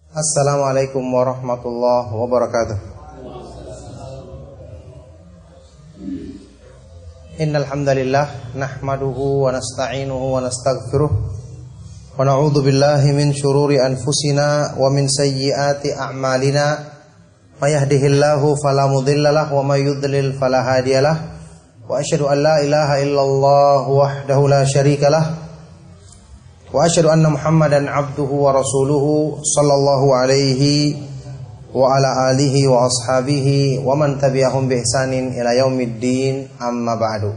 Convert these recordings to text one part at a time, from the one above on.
Assalamualaikum warahmatullahi wabarakatuh. Innal hamdalillah nahmaduhu wa nasta'inuhu wa nastaghfiruh wa na'udzu billahi min shururi anfusina wa min sayyiati a'malina. May yahdihillahu fala mudhillalah wa may yudlil fala hadiyalah. Wa asyhadu an la ilaha illallah wahdahu la syarikalah. Wa asyhadu anna Muhammadan abduhu wa rasuluhu sallallahu alaihi wa ala alihi wa ashabihi wa man tabi'ahum bi ihsanin ila yaumiddin, amma ba'du.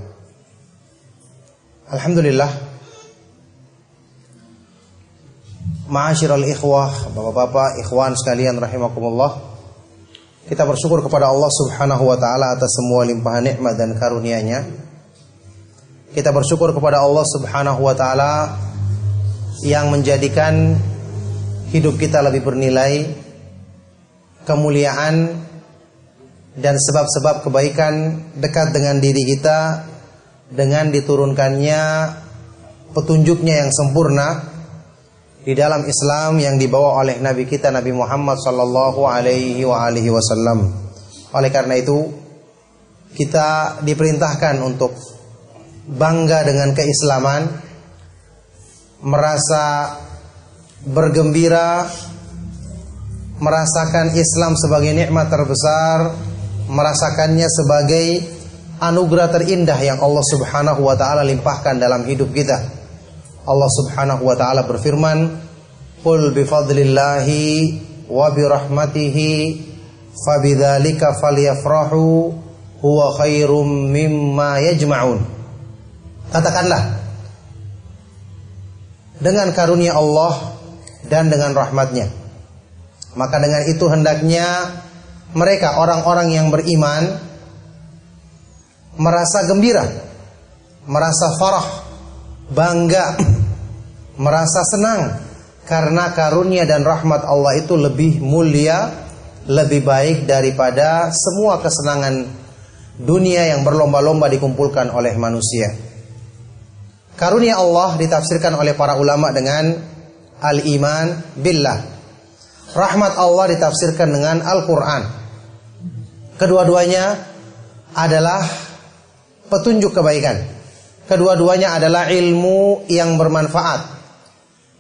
Alhamdulillah, ma'asyiral ikhwah, bapak-bapak, ikhwan sekalian rahimakumullah. Kita bersyukur kepada Allah Subhanahu wa taala atas semua limpahan nikmat dan karunia-Nya. Kita bersyukur kepada Allah Subhanahu wa taala yang menjadikan hidup kita lebih bernilai, kemuliaan dan sebab-sebab kebaikan dekat dengan diri kita dengan diturunkannya petunjuknya yang sempurna di dalam Islam yang dibawa oleh Nabi kita Nabi Muhammad sallallahu alaihi wasallam. Oleh karena itu kita diperintahkan untuk bangga dengan keislaman, merasa bergembira, merasakan Islam sebagai nikmat terbesar, merasakannya sebagai anugerah terindah yang Allah Subhanahu wa taala limpahkan dalam hidup kita. Allah Subhanahu wa taala berfirman, "Qul bi fadlillahi wa bi rahmatihi fabidzalika falyafrahu huwa khairum mimma yajma'un." Katakanlah, dengan karunia Allah dan dengan rahmatnya, maka dengan itu hendaknya mereka orang-orang yang beriman merasa gembira, merasa farah, bangga, merasa senang, karena karunia dan rahmat Allah itu lebih mulia, lebih baik daripada semua kesenangan dunia yang berlomba-lomba dikumpulkan oleh manusia. Karunia Allah ditafsirkan oleh para ulama dengan al-iman billah. Rahmat Allah ditafsirkan dengan Al-Quran. Kedua-duanya adalah petunjuk kebaikan. Kedua-duanya adalah ilmu yang bermanfaat,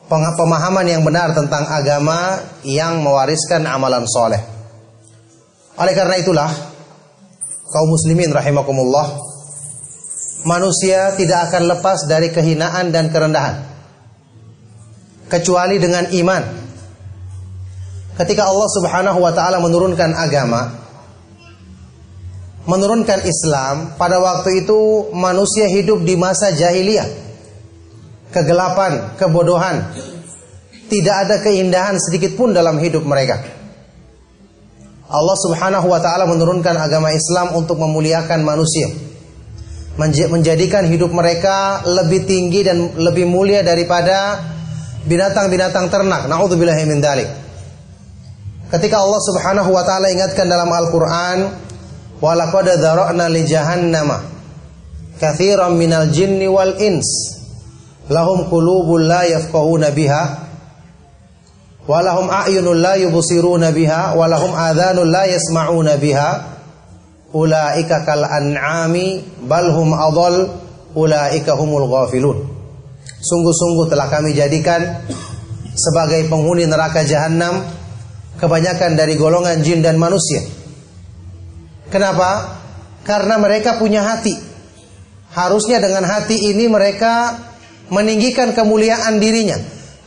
pemahaman yang benar tentang agama yang mewariskan amalan soleh. Oleh karena itulah, kaum muslimin rahimakumullah, manusia tidak akan lepas dari kehinaan dan kerendahan kecuali dengan iman. Ketika Allah Subhanahu wa taala menurunkan agama, menurunkan Islam, pada waktu itu manusia hidup di masa jahiliyah, kegelapan, kebodohan. Tidak ada keindahan sedikit pun dalam hidup mereka. Allah Subhanahu wa taala menurunkan agama Islam untuk memuliakan manusia, menjadikan hidup mereka lebih tinggi dan lebih mulia daripada binatang-binatang ternak. Na'udzubillahi min dzalik. Ketika Allah Subhanahu wa taala ingatkan dalam Al-Qur'an, "Wa laqad dzara'na li jahannama katsiran minal jinni wal ins lahum qulubun la yafqahuna biha wa lahum a'yunun la yubsiruna biha wa lahum adhanun la yasma'una biha ulaika kal an'ami balhum adall ulaika humul ghafilun." Sungguh-sungguh telah kami jadikan sebagai penghuni neraka jahanam kebanyakan dari golongan jin dan manusia. Kenapa? Karena mereka punya hati. Harusnya dengan hati ini mereka meninggikan kemuliaan dirinya,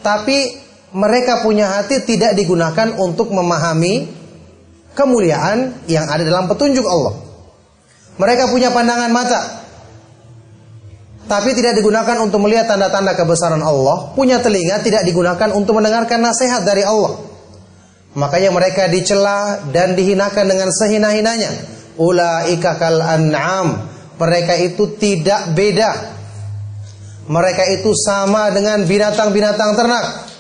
tapi mereka punya hati tidak digunakan untuk memahami kemuliaan yang ada dalam petunjuk Allah. Mereka punya pandangan mata, tapi tidak digunakan untuk melihat tanda-tanda kebesaran Allah. Punya telinga, tidak digunakan untuk mendengarkan nasihat dari Allah. Makanya mereka dicela dan dihinakan dengan sehina-hinanya. Ulaika kal an'am. Mereka itu tidak beda. Mereka itu sama dengan binatang-binatang ternak.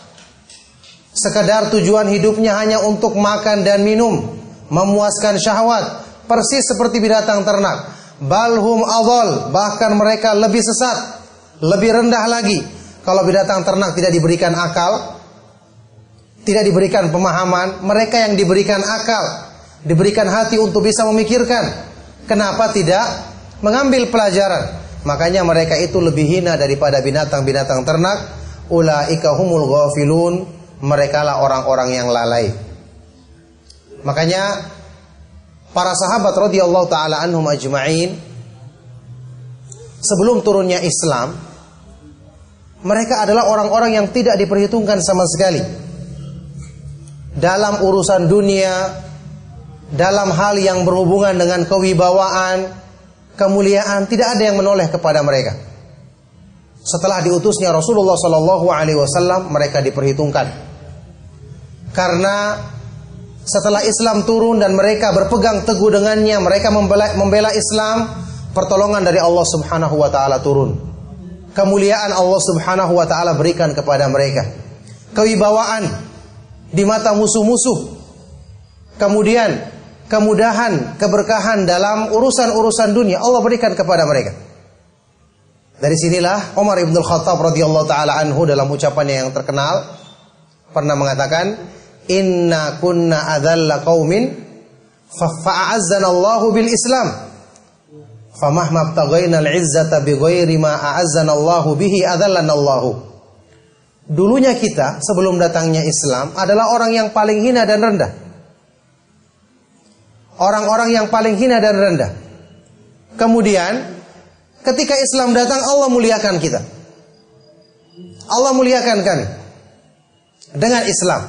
Sekedar tujuan hidupnya hanya untuk makan dan minum, memuaskan syahwat, persis seperti binatang ternak. Balhum adall, bahkan mereka lebih sesat, lebih rendah lagi. Kalau binatang ternak tidak diberikan akal, tidak diberikan pemahaman, mereka yang diberikan akal, diberikan hati untuk bisa memikirkan. Kenapa tidak mengambil pelajaran? Makanya mereka itu lebih hina daripada binatang-binatang ternak. Ulaika humul ghafilun, merekalah orang-orang yang lalai. Makanya para sahabat radhiyallahu taala anhum ajma'in, sebelum turunnya Islam, mereka adalah orang-orang yang tidak diperhitungkan sama sekali dalam urusan dunia, dalam hal yang berhubungan dengan kewibawaan, kemuliaan, tidak ada yang menoleh kepada mereka. Setelah diutusnya Rasulullah sallallahu alaihi wasallam, mereka diperhitungkan. Karena setelah Islam turun dan mereka berpegang teguh dengannya, mereka membela Islam, pertolongan dari Allah Subhanahu wa taala turun. Kemuliaan Allah Subhanahu wa taala berikan kepada mereka. Kewibawaan di mata musuh-musuh. Kemudian kemudahan, keberkahan dalam urusan-urusan dunia Allah berikan kepada mereka. Dari sinilah Umar ibn al-Khattab radhiyallahu taala anhu dalam ucapannya yang terkenal pernah mengatakan, "Inna kunna adzalla qaumin fa'azzana Allahu bil Islam. Famahma btaghaina al-izzata bighairi ma a'azzana Allahu bihi adzallana Allahu." Dulunya kita sebelum datangnya Islam adalah orang yang paling hina dan rendah. Orang-orang yang paling hina dan rendah. Kemudian ketika Islam datang, Allah muliakan kita. Allah muliakan kami dengan Islam.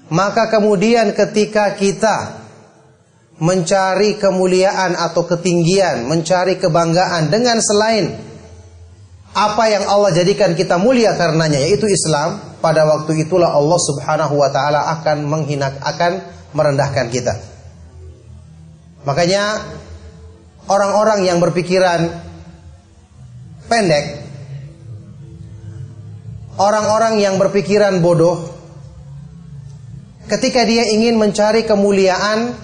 Maka kemudian ketika kita mencari kemuliaan atau ketinggian, mencari kebanggaan dengan selain apa yang Allah jadikan kita mulia karenanya, yaitu Islam, pada waktu itulah Allah Subhanahu wa taala akan merendahkan kita. Makanya orang-orang yang berpikiran pendek, orang-orang yang berpikiran bodoh, ketika dia ingin mencari kemuliaan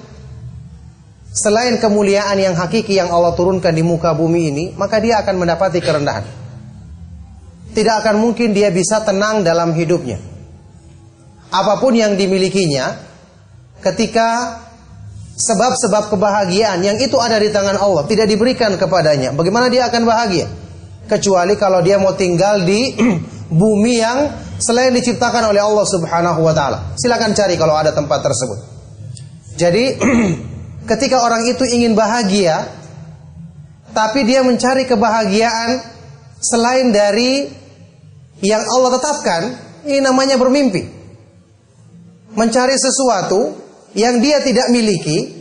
selain kemuliaan yang hakiki yang Allah turunkan di muka bumi ini, maka dia akan mendapati kerendahan. Tidak akan mungkin dia bisa tenang dalam hidupnya. Apapun yang dimilikinya, ketika sebab-sebab kebahagiaan yang itu ada di tangan Allah tidak diberikan kepadanya, bagaimana dia akan bahagia? Kecuali kalau dia mau tinggal di bumi yang selain diciptakan oleh Allah Subhanahu wa taala. Silakan cari kalau ada tempat tersebut. Jadi ketika orang itu ingin bahagia, tapi dia mencari kebahagiaan selain dari yang Allah tetapkan, ini namanya bermimpi. Mencari sesuatu yang dia tidak miliki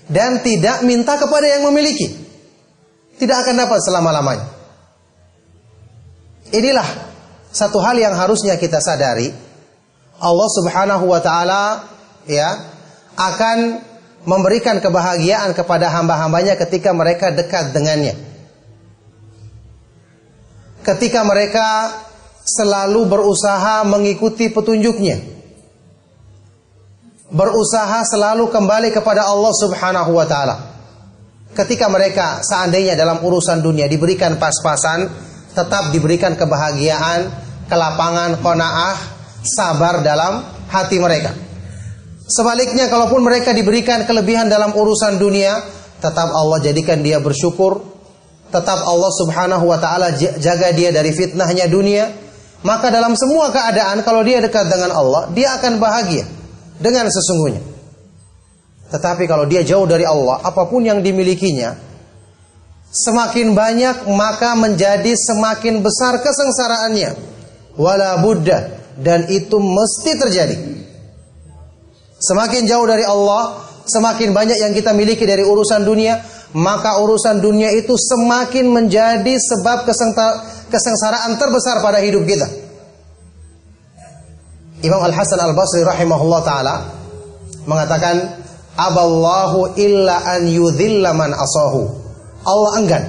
dan tidak minta kepada yang memiliki, tidak akan dapat selama-lamanya. Inilah satu hal yang harusnya kita sadari. Allah Subhanahu wa taala akan memberikan kebahagiaan kepada hamba-hambanya ketika mereka dekat dengannya. Ketika mereka selalu berusaha mengikuti petunjuknya, berusaha selalu kembali kepada Allah Subhanahu wa taala. Ketika mereka seandainya dalam urusan dunia diberikan pas-pasan, tetap diberikan kebahagiaan, kelapangan, qanaah, sabar dalam hati mereka. Sebaliknya, kalaupun mereka diberikan kelebihan dalam urusan dunia, tetap Allah jadikan dia bersyukur, tetap Allah Subhanahu wa taala jaga dia dari fitnahnya dunia. Maka dalam semua keadaan, kalau dia dekat dengan Allah, dia akan bahagia dengan sesungguhnya. Tetapi kalau dia jauh dari Allah, apapun yang dimilikinya, semakin banyak maka menjadi semakin besar kesengsaraannya. Wala budda, dan itu mesti terjadi. Semakin jauh dari Allah, semakin banyak yang kita miliki dari urusan dunia, maka urusan dunia itu semakin menjadi sebab kesengsaraan terbesar pada hidup kita. Imam Al-Hasan Al-Basri rahimahullah ta'ala mengatakan, aballahu illa an yudhilla man asahu. Allah enggan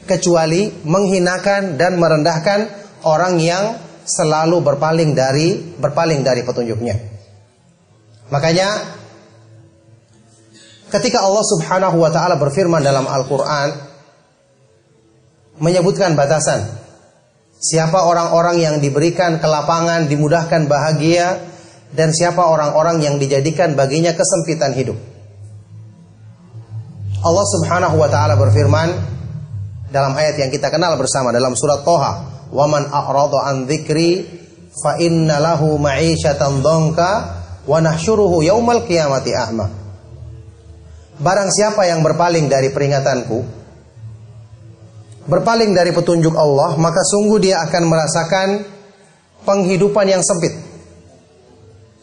kecuali menghinakan dan merendahkan orang yang selalu berpaling dari petunjuknya. Makanya ketika Allah Subhanahu wa taala berfirman dalam Al-Qur'an menyebutkan batasan, siapa orang-orang yang diberikan kelapangan, dimudahkan bahagia dan siapa orang-orang yang dijadikan baginya kesempitan hidup. Allah Subhanahu wa taala berfirman dalam ayat yang kita kenal bersama dalam surat Thaha, "Wa man a'rada an dzikri fa inna lahu ma'isyatan dhanka wa nahsyuruhu yaumal qiyamati a'ma." Barang siapa yang berpaling dari peringatanku, berpaling dari petunjuk Allah, maka sungguh dia akan merasakan penghidupan yang sempit,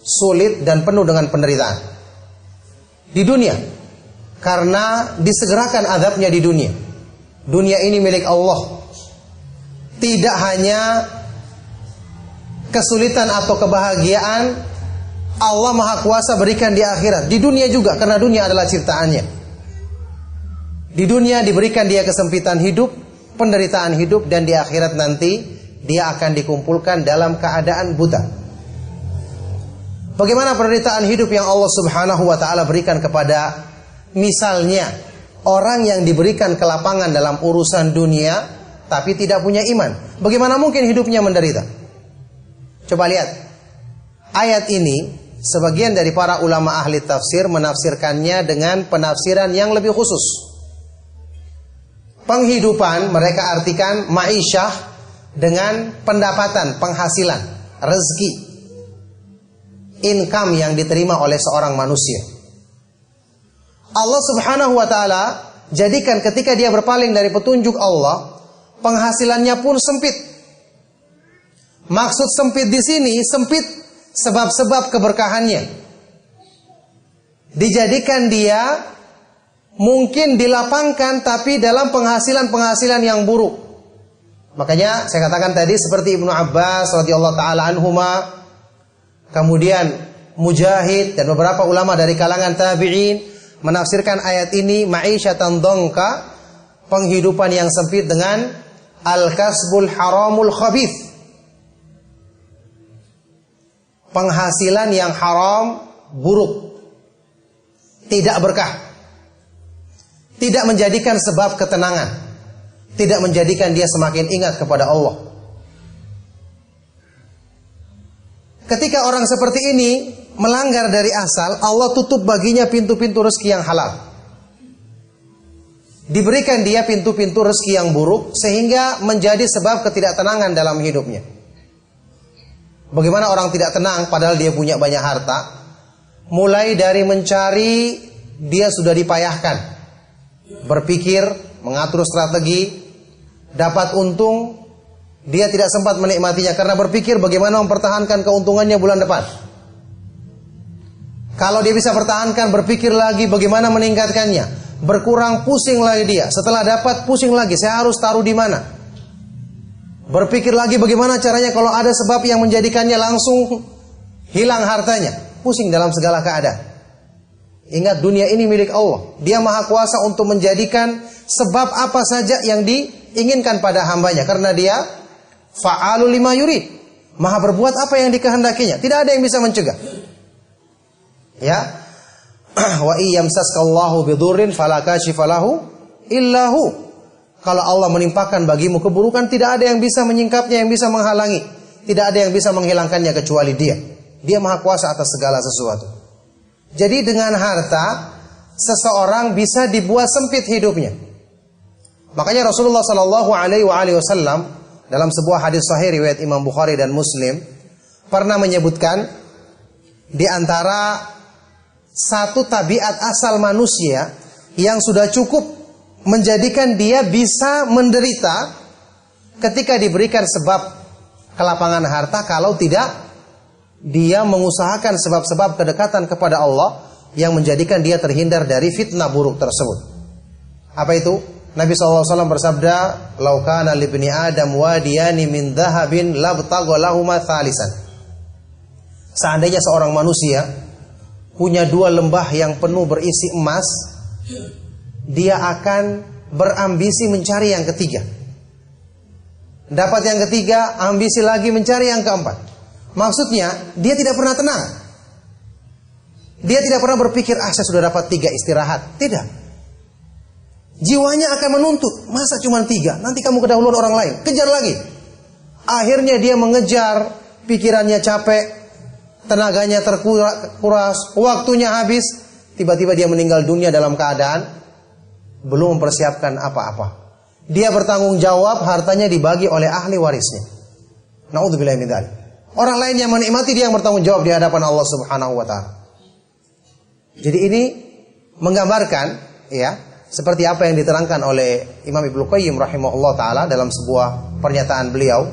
sulit dan penuh dengan penderitaan di dunia, karena disegerakan azabnya di dunia. Dunia ini milik Allah. Tidak hanya kesulitan atau kebahagiaan Allah Maha Kuasa berikan di akhirat, di dunia juga, karena dunia adalah ciptaannya. Di dunia diberikan dia kesempitan hidup, penderitaan hidup, dan di akhirat nanti dia akan dikumpulkan dalam keadaan buta. Bagaimana penderitaan hidup yang Allah Subhanahu wa taala berikan kepada misalnya orang yang diberikan kelapangan dalam urusan dunia tapi tidak punya iman. Bagaimana mungkin hidupnya menderita? Coba lihat. Ayat ini sebagian dari para ulama ahli tafsir menafsirkannya dengan penafsiran yang lebih khusus. Penghidupan mereka artikan ma'isyah dengan pendapatan, penghasilan, rezeki, income yang diterima oleh seorang manusia. Allah Subhanahu wa taala jadikan ketika dia berpaling dari petunjuk Allah, penghasilannya pun sempit. Maksud sempit di sini, sempit sebab-sebab keberkahannya. Dijadikan dia mungkin dilapangkan tapi dalam penghasilan-penghasilan yang buruk. Makanya saya katakan tadi seperti Ibnu Abbas radhiyallahu taala anhuma, kemudian Mujahid dan beberapa ulama dari kalangan tabi'in menafsirkan ayat ini ma'isyatan dhanka, penghidupan yang sempit, dengan al-kasbul haramul khabith, penghasilan yang haram, buruk, tidak berkah, tidak menjadikan sebab ketenangan, tidak menjadikan dia semakin ingat kepada Allah. Ketika orang seperti ini melanggar dari asal, Allah tutup baginya pintu-pintu rezeki yang halal. Diberikan dia pintu-pintu rezeki yang buruk sehingga menjadi sebab ketidaktenangan dalam hidupnya. Bagaimana orang tidak tenang padahal dia punya banyak harta? Mulai dari mencari, dia sudah dipayahkan. Berpikir, mengatur strategi, dapat untung, dia tidak sempat menikmatinya karena berpikir bagaimana mempertahankan keuntungannya bulan depan. Kalau dia bisa pertahankan, berpikir lagi bagaimana meningkatkannya. Berkurang, pusing lagi dia. Setelah dapat, pusing lagi, saya harus taruh di mana. Berpikir lagi bagaimana caranya kalau ada sebab yang menjadikannya langsung hilang hartanya. Pusing dalam segala keadaan. Ingat, dunia ini milik Allah. Dia maha kuasa untuk menjadikan sebab apa saja yang diinginkan pada hambanya. Karena dia fa'alul lima yurid, maha berbuat apa yang dikehendakinya. Tidak ada yang bisa mencegah. Ya, wa iyyamsaskallahu bidurrin fala kashifa lahu illa hu. Kalau Allah menimpakan bagimu keburukan, tidak ada yang bisa menyingkapnya, yang bisa menghalangi. Tidak ada yang bisa menghilangkannya kecuali Dia. Dia maha kuasa atas segala sesuatu. Jadi dengan harta seseorang bisa dibuat sempit hidupnya. Makanya Rasulullah sallallahu alaihi wasallam dalam sebuah hadis sahih riwayat Imam Bukhari dan Muslim pernah menyebutkan di antara satu tabiat asal manusia yang sudah cukup menjadikan dia bisa menderita ketika diberikan sebab kelapangan harta, kalau tidak dia mengusahakan sebab-sebab kedekatan kepada Allah yang menjadikan dia terhindar dari fitnah buruk tersebut. Apa itu? Nabi SAW bersabda, "Lau kana libni Adam wadiyani min dhahabin labtagha lahuma thalisan." Seandainya seorang manusia punya dua lembah yang penuh berisi emas, dia akan berambisi mencari yang ketiga. Dapat yang ketiga, ambisi lagi mencari yang keempat. Maksudnya, dia tidak pernah tenang. Dia tidak pernah berpikir, saya sudah dapat 3, istirahat. Tidak. Jiwanya akan menuntut, masa cuma 3? Nanti kamu kedahuluan orang lain, kejar lagi. Akhirnya dia mengejar, pikirannya capek, tenaganya terkuras, waktunya habis, tiba-tiba dia meninggal dunia dalam keadaan belum mempersiapkan apa-apa. Dia bertanggung jawab, hartanya dibagi oleh ahli warisnya. Na'udzubillahi min dzalik. Orang lain yang menikmati, dia yang bertanggung jawab di hadapan Allah Subhanahu wa taala. Jadi ini menggambarkan ya, seperti apa yang diterangkan oleh Imam Ibnu Qayyim rahimahullah taala dalam sebuah pernyataan beliau,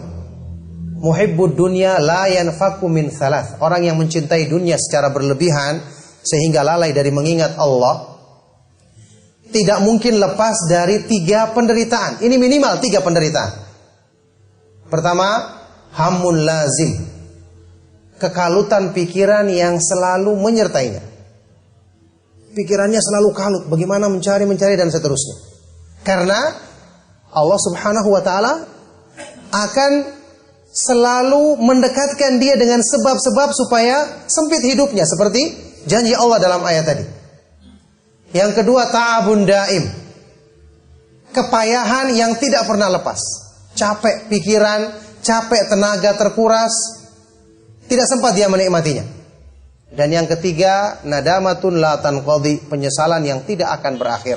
muhibbud dunya la yanfaku min thalath. Orang yang mencintai dunia secara berlebihan sehingga lalai dari mengingat Allah, tidak mungkin lepas dari 3 penderitaan. Ini minimal 3 penderitaan. Pertama, hammun lazim, kekalutan pikiran yang selalu menyertainya. Pikirannya selalu kalut, bagaimana mencari dan seterusnya. Karena Allah Subhanahu wa taala akan selalu mendekatkan dia dengan sebab-sebab supaya sempit hidupnya, seperti janji Allah dalam ayat tadi. Yang kedua, ta'abun daim, kepayahan yang tidak pernah lepas. Capek pikiran, capek tenaga terkuras, tidak sempat dia menikmatinya. Dan yang ketiga, nadamatun la tanqadi, penyesalan yang tidak akan berakhir.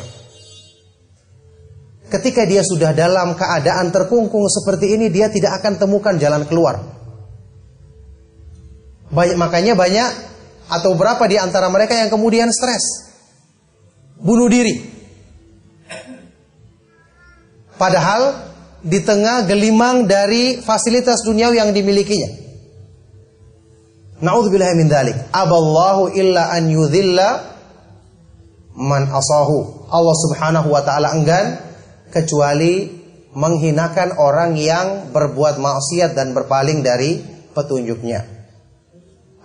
Ketika dia sudah dalam keadaan terkungkung seperti ini, dia tidak akan temukan jalan keluar. Makanya banyak atau berapa di antara mereka yang kemudian stres, bunuh diri. Padahal di tengah gelimang dari fasilitas duniawi yang dimilikinya. Na'udzubillahi min dzalik. Aballahu illa an yudhilla man asahu. Allah Subhanahu wa taala enggan kecuali menghinakan orang yang berbuat maksiat dan berpaling dari petunjuknya.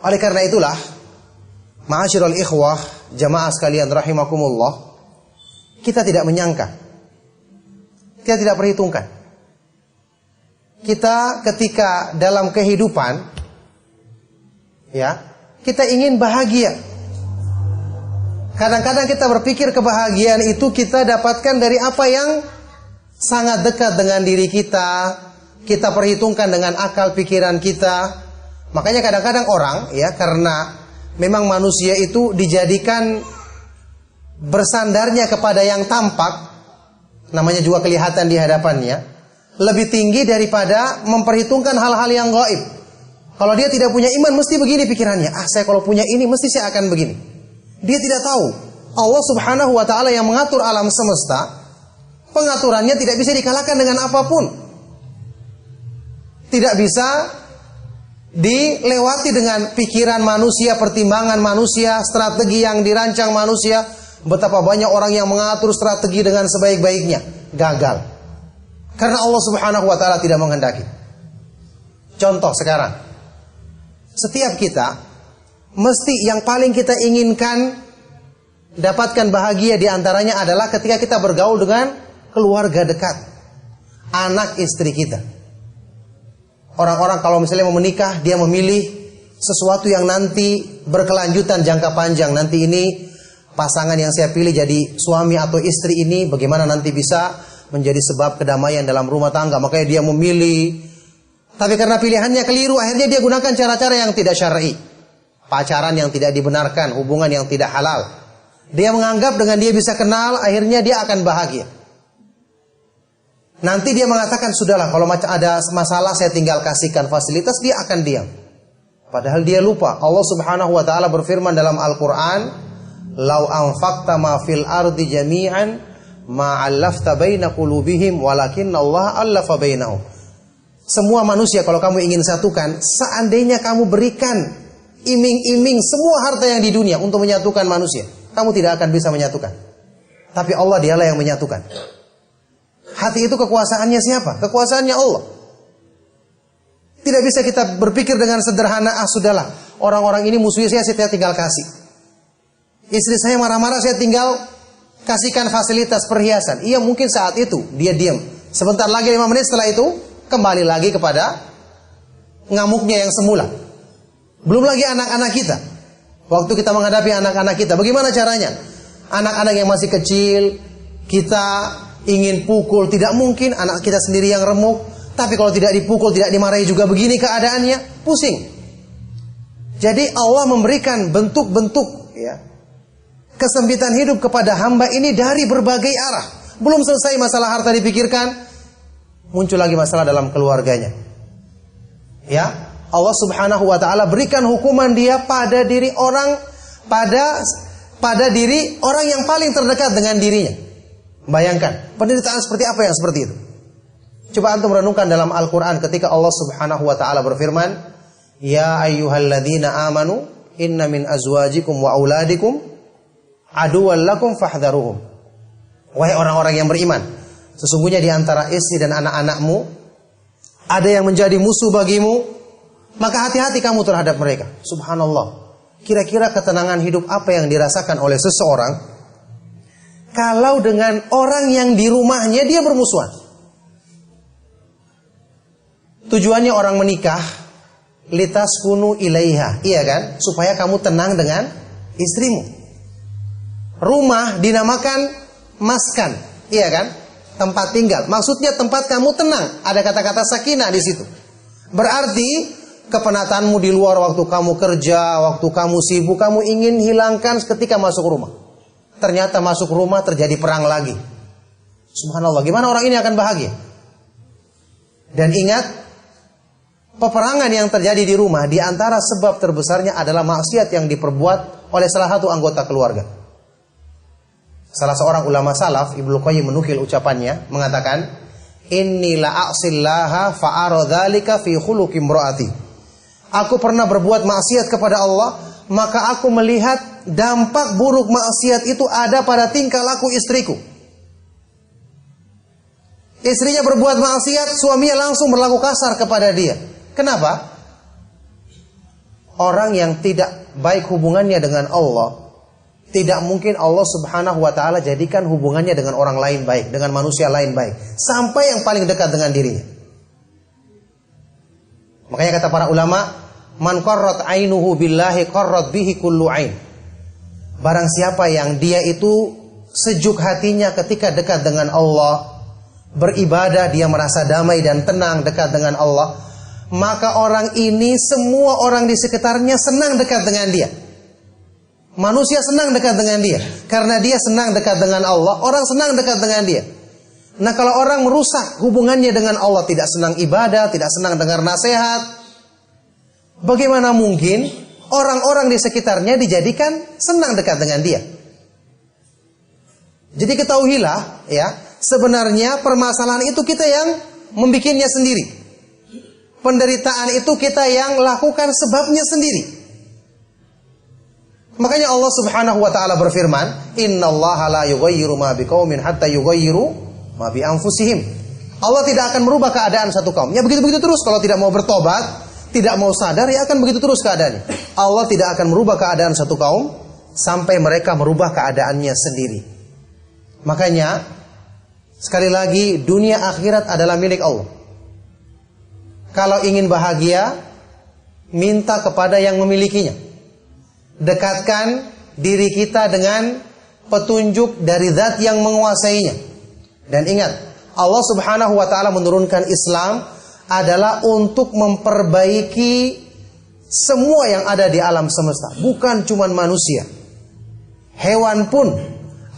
Oleh karena itulah, ma'asyiral ikhwah, jamaah sekalian rahimakumullah, kita tidak menyangka, kita tidak perhitungkan. Kita ketika dalam kehidupan, ya, kita ingin bahagia. Kadang-kadang kita berpikir kebahagiaan itu kita dapatkan dari apa yang sangat dekat dengan diri kita. Kita perhitungkan dengan akal pikiran kita. Makanya kadang-kadang orang, ya, karena memang manusia itu dijadikan bersandarnya kepada yang tampak, namanya juga kelihatan di hadapannya, lebih tinggi daripada memperhitungkan hal-hal yang gaib. Kalau dia tidak punya iman, mesti begini pikirannya. Saya kalau punya ini, mesti saya akan begini. Dia tidak tahu Allah Subhanahu wa ta'ala yang mengatur alam semesta, pengaturannya tidak bisa dikalahkan dengan apapun. Tidak bisa dilewati dengan pikiran manusia, pertimbangan manusia, strategi yang dirancang manusia. Betapa banyak orang yang mengatur strategi dengan sebaik-baiknya, gagal. Karena Allah Subhanahu wa ta'ala tidak menghendaki. Contoh sekarang, setiap kita mesti yang paling kita inginkan dapatkan bahagia di antaranya adalah ketika kita bergaul dengan keluarga dekat, anak istri kita. Orang-orang kalau misalnya mau menikah, dia memilih sesuatu yang nanti berkelanjutan jangka panjang. Nanti ini pasangan yang saya pilih jadi suami atau istri ini bagaimana nanti bisa menjadi sebab kedamaian dalam rumah tangga. Makanya dia memilih. Tapi karena pilihannya keliru, akhirnya dia gunakan cara-cara yang tidak syar'i. Pacaran yang tidak dibenarkan, hubungan yang tidak halal. Dia menganggap dengan dia bisa kenal, akhirnya dia akan bahagia. Nanti dia mengatakan, sudahlah kalau ada masalah saya tinggal kasihkan fasilitas, dia akan diam. Padahal dia lupa. Allah Subhanahu wa ta'ala berfirman dalam Al-Quran, "Lau anfaqta ma fil ardi jami'an ma 'allafta baina qulubihim walakinna Allah 'allafa bainahum." Semua manusia kalau kamu ingin satukan, seandainya kamu berikan iming-iming semua harta yang di dunia untuk menyatukan manusia, kamu tidak akan bisa menyatukan. Tapi Allah dialah yang menyatukan. Hati itu kekuasaannya siapa? Kekuasaannya Allah. Tidak bisa kita berpikir dengan sederhana, sudahlah, orang-orang ini musuhnya saya tinggal kasih. Istri saya marah-marah, saya tinggal kasihkan fasilitas perhiasan. Iya, mungkin saat itu dia diam. Sebentar lagi 5 menit setelah itu kembali lagi kepada ngamuknya yang semula. Belum lagi anak-anak kita. Waktu kita menghadapi anak-anak kita, bagaimana caranya? Anak-anak yang masih kecil, kita ingin pukul, tidak mungkin. Anak kita sendiri yang remuk. Tapi kalau tidak dipukul, tidak dimarahi juga begini keadaannya, pusing. Jadi Allah memberikan bentuk-bentuk ya, kesempitan hidup kepada hamba ini dari berbagai arah. Belum selesai masalah harta dipikirkan, muncul lagi masalah dalam keluarganya. Ya, Allah Subhanahu wa taala berikan hukuman dia pada diri orang pada diri orang yang paling terdekat dengan dirinya. Bayangkan, penderitaan seperti apa yang seperti itu? Coba antum renungkan dalam Al-Qur'an ketika Allah Subhanahu wa taala berfirman, "Ya ayyuhalladzina amanu inna min azwajikum wa auladikum aduwwan lakum fahdharuhum." Wahai orang-orang yang beriman, sesungguhnya di antara istri dan anak-anakmu ada yang menjadi musuh bagimu, maka hati-hati kamu terhadap mereka. Subhanallah. Kira-kira ketenangan hidup apa yang dirasakan oleh seseorang kalau dengan orang yang di rumahnya dia bermusuhan? Tujuannya orang menikah, litaskunu ilaiha, iya kan? Supaya kamu tenang dengan istrimu. Rumah dinamakan maskan, iya kan? Tempat tinggal. Maksudnya tempat kamu tenang. Ada kata-kata sakinah di situ. Berarti kepenatanmu di luar waktu kamu kerja, waktu kamu sibuk, kamu ingin hilangkan ketika masuk rumah. Ternyata masuk rumah terjadi perang lagi. Subhanallah, gimana orang ini akan bahagia? Dan ingat, peperangan yang terjadi di rumah di antara sebab terbesarnya adalah maksiat yang diperbuat oleh salah satu anggota keluarga. Salah seorang ulama salaf, Ibnu Qayyim menukil ucapannya, mengatakan, "Inni la a'sillaha fa'ara dzalika fi khuluqi imraati." Aku pernah berbuat maksiat kepada Allah, maka aku melihat dampak buruk maksiat itu ada pada tingkah laku istriku. Istrinya berbuat maksiat, suaminya langsung berlaku kasar kepada dia. Kenapa? Orang yang tidak baik hubungannya dengan Allah, tidak mungkin Allah Subhanahu wa taala jadikan hubungannya dengan orang lain baik, dengan manusia lain baik, sampai yang paling dekat dengan dirinya. Makanya kata para ulama, man qarrat ainuhu billahi qarrat bihi kullu ain. Barang siapa yang dia itu sejuk hatinya ketika dekat dengan Allah, beribadah, dia merasa damai dan tenang dekat dengan Allah, maka orang ini, semua orang di sekitarnya senang dekat dengan dia. Manusia senang dekat dengan dia. Karena dia senang dekat dengan Allah, orang senang dekat dengan dia. Nah, kalau orang merusak hubungannya dengan Allah, tidak senang ibadah, tidak senang dengar nasihat, bagaimana mungkin orang-orang di sekitarnya dijadikan senang dekat dengan dia? Jadi ketahuilah ya, sebenarnya permasalahan itu kita yang membikinnya sendiri. Penderitaan itu kita yang lakukan sebabnya sendiri. Makanya Allah Subhanahu wa taala berfirman, "Innallaha la yughayyiru ma biqaumin hatta yughayyiru ma bi anfusihim." Allah tidak akan merubah keadaan satu kaum. Ya begitu-begitu terus, kalau tidak mau bertobat, tidak mau sadar, ya akan begitu terus keadaannya. Allah tidak akan merubah keadaan satu kaum sampai mereka merubah keadaannya sendiri. Makanya sekali lagi, dunia akhirat adalah milik Allah. Kalau ingin bahagia, minta kepada yang memilikinya. Dekatkan diri kita dengan petunjuk dari zat yang menguasainya. Dan ingat, Allah Subhanahu wa taala menurunkan Islam adalah untuk memperbaiki semua yang ada di alam semesta, bukan cuma manusia. Hewan pun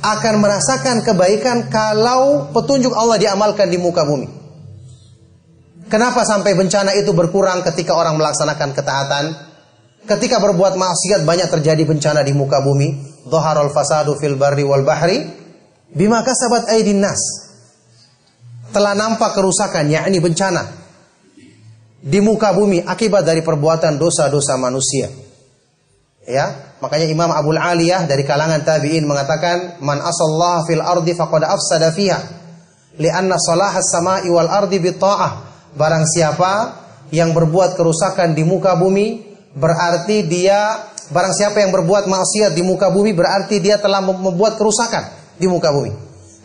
akan merasakan kebaikan kalau petunjuk Allah diamalkan di muka bumi. Kenapa sampai bencana itu berkurang ketika orang melaksanakan ketaatan? Ketika berbuat maksiat banyak terjadi bencana di muka bumi. Dhaharal fasadu fil barri wal bahri bima kasabat aydin nas. Telah nampak kerusakan, yakni bencana di muka bumi akibat dari perbuatan dosa-dosa manusia. Ya, makanya Imam Abul Aliyah dari kalangan tabi'in mengatakan, "Man asallaha fil ardi faqad afsada fiha, li'anna salahas sama'i wal ardi bitta'ah." Barang siapa yang berbuat kerusakan di muka bumi, berarti barang siapa yang berbuat maksiat di muka bumi, berarti dia telah membuat kerusakan di muka bumi.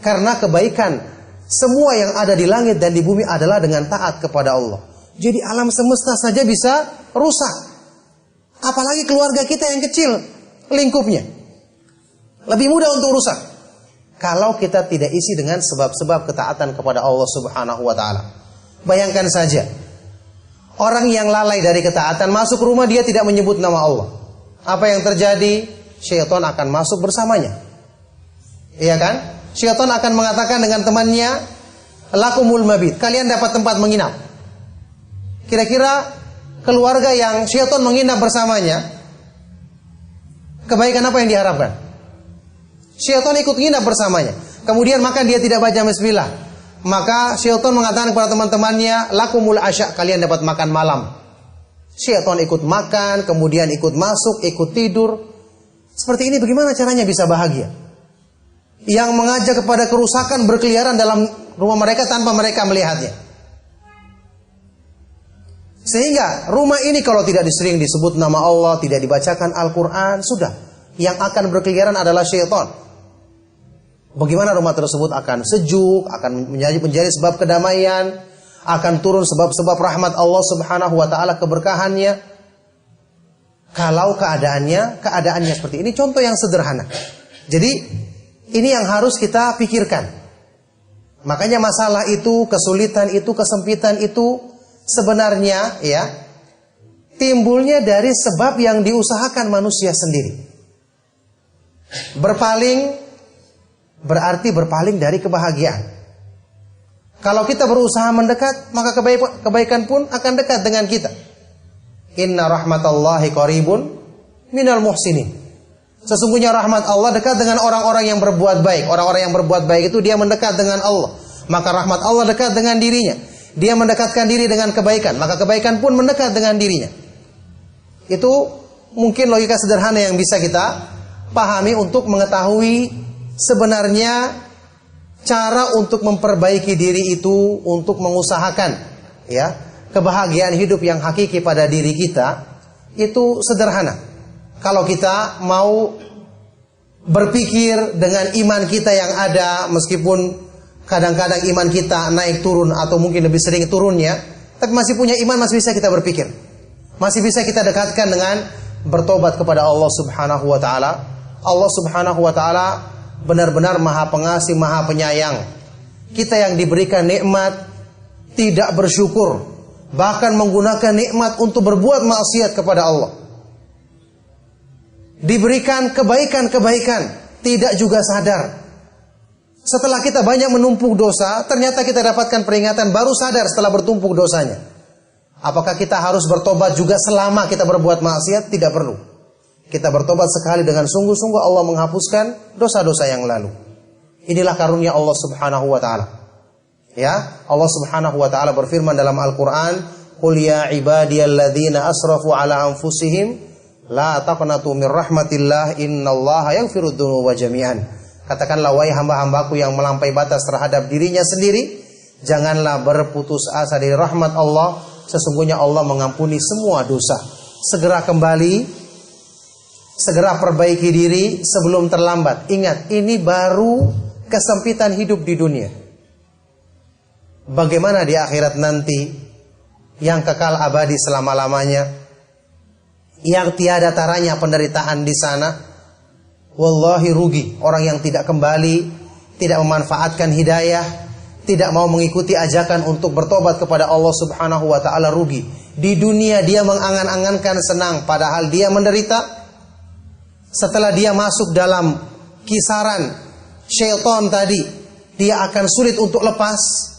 Karena kebaikan semua yang ada di langit dan di bumi adalah dengan taat kepada Allah. Jadi alam semesta saja bisa rusak, apalagi keluarga kita yang kecil lingkupnya. Lebih mudah untuk rusak kalau kita tidak isi dengan sebab-sebab ketaatan kepada Allah Subhanahu wa taala. Bayangkan saja, Orang yang lalai dari ketaatan masuk rumah dia tidak menyebut nama Allah. Apa yang terjadi? Syaitan akan masuk bersamanya. Iya kan? Syaitan akan mengatakan dengan temannya, lakumul mabit, kalian dapat tempat menginap. Kira-kira keluarga yang syaitan menginap bersamanya, kebaikan apa yang diharapkan? Syaitan ikut nginap bersamanya. Kemudian makan dia tidak baca bismillah. Maka syaitan mengatakan kepada teman-temannya, lakumul asya, kalian dapat makan malam. Syaitan ikut makan, kemudian ikut masuk, ikut tidur. Seperti ini bagaimana caranya bisa bahagia? Yang mengajak kepada kerusakan berkeliaran dalam rumah mereka tanpa mereka melihatnya. Sehingga rumah ini kalau tidak sering disebut nama Allah, tidak dibacakan Al-Quran, sudah. Yang akan berkeliaran adalah syaitan. Bagaimana rumah tersebut akan sejuk, akan menjadi sebab kedamaian, akan turun sebab-sebab rahmat Allah Subhanahu wa taala, keberkahannya. Kalau keadaannya seperti ini, contoh yang sederhana. Jadi ini yang harus kita pikirkan. Makanya masalah itu, kesulitan itu, kesempitan itu sebenarnya ya timbulnya dari sebab yang diusahakan manusia sendiri. Berpaling berarti berpaling dari kebahagiaan. Kalau kita berusaha mendekat, maka kebaikan pun akan dekat dengan kita. Inna rahmatallahi qaribun minal muhsinin. Sesungguhnya rahmat Allah dekat dengan orang-orang yang berbuat baik. Orang-orang yang berbuat baik itu dia mendekat dengan Allah. Maka rahmat Allah dekat dengan dirinya. Dia mendekatkan diri dengan kebaikan, maka kebaikan pun mendekat dengan dirinya. Itu mungkin logika sederhana yang bisa kita pahami untuk mengetahui sebenarnya cara untuk memperbaiki diri itu, untuk mengusahakan ya kebahagiaan hidup yang hakiki pada diri kita, itu sederhana. Kalau kita mau berpikir dengan iman kita yang ada, meskipun kadang-kadang iman kita naik turun atau mungkin lebih sering turunnya, tapi masih punya iman, masih bisa kita berpikir. Masih bisa kita dekatkan dengan bertobat kepada Allah Subhanahu wa taala. Allah Subhanahu wa taala benar-benar Maha Pengasih, Maha Penyayang. Kita yang diberikan nikmat tidak bersyukur, bahkan menggunakan nikmat untuk berbuat maksiat kepada Allah. Diberikan kebaikan-kebaikan, tidak juga sadar. Setelah kita banyak menumpuk dosa, ternyata kita dapatkan peringatan, baru sadar setelah bertumpuk dosanya. Apakah kita harus bertobat juga selama kita berbuat maksiat? Tidak perlu. Kita bertobat sekali dengan sungguh-sungguh, Allah menghapuskan dosa-dosa yang lalu. Inilah karunia Allah Subhanahu wa taala. Ya, Allah Subhanahu wa taala berfirman dalam Al-Qur'an, "Qul ya ibadiyalladzina asrafu ala anfusihim la taqnatu mir rahmatillah innallaha yaghfirudz dzunuba jami'an." Katakanlah, wahai hamba-hambaku yang melampaui batas terhadap dirinya sendiri, janganlah berputus asa dari rahmat Allah. Sesungguhnya Allah mengampuni semua dosa. Segera kembali, segera perbaiki diri sebelum terlambat. Ingat, ini baru kesempitan hidup di dunia. Bagaimana di akhirat nanti yang kekal abadi selama-lamanya, yang tiada taranya penderitaan di sana? Wallahi rugi orang yang tidak kembali, tidak memanfaatkan hidayah, tidak mau mengikuti ajakan untuk bertobat kepada Allah Subhanahu wa taala, rugi. Di dunia dia mengangan-angankan senang, padahal dia menderita. Setelah dia masuk dalam kisaran syaitan tadi, dia akan sulit untuk lepas.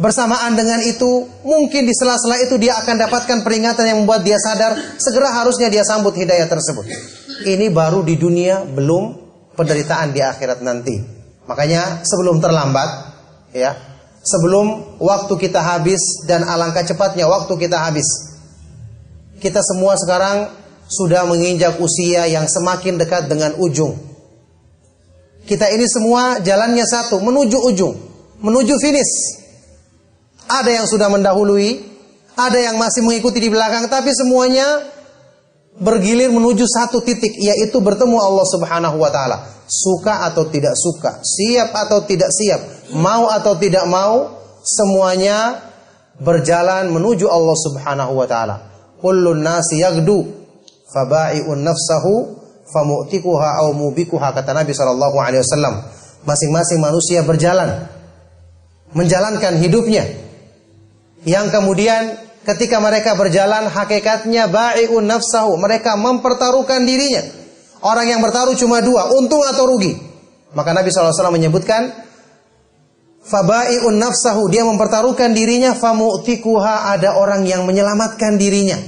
Bersamaan dengan itu, mungkin di sela-sela itu dia akan dapatkan peringatan yang membuat dia sadar, segera harusnya dia sambut hidayah tersebut. Ini baru di dunia, belum penderitaan di akhirat nanti. Makanya sebelum terlambat, ya, sebelum waktu kita habis, dan alangkah cepatnya waktu kita habis. Kita semua sekarang sudah menginjak usia yang semakin dekat dengan ujung. Kita ini semua jalannya satu, menuju ujung, menuju finish. Ada yang sudah mendahului, ada yang masih mengikuti di belakang, tapi semuanya bergilir menuju satu titik, yaitu bertemu Allah Subhanahu wa taala. Suka atau tidak suka, siap atau tidak siap, mau atau tidak mau, semuanya berjalan menuju Allah Subhanahu wa taala. Kullun nasi yagdu faba'i'un nafsahu famu'tikuha aw mubikuha, kata Nabi sallallahu alaihi wasallam. Masing-masing manusia berjalan menjalankan hidupnya. Yang kemudian ketika mereka berjalan hakikatnya ba'i'un nafsahu, mereka mempertaruhkan dirinya. Orang yang bertaruh cuma dua, untung atau rugi. Maka Nabi SAW menyebutkan faba'i'un nafsahu, dia mempertaruhkan dirinya, famu'tikuha, ada orang yang menyelamatkan dirinya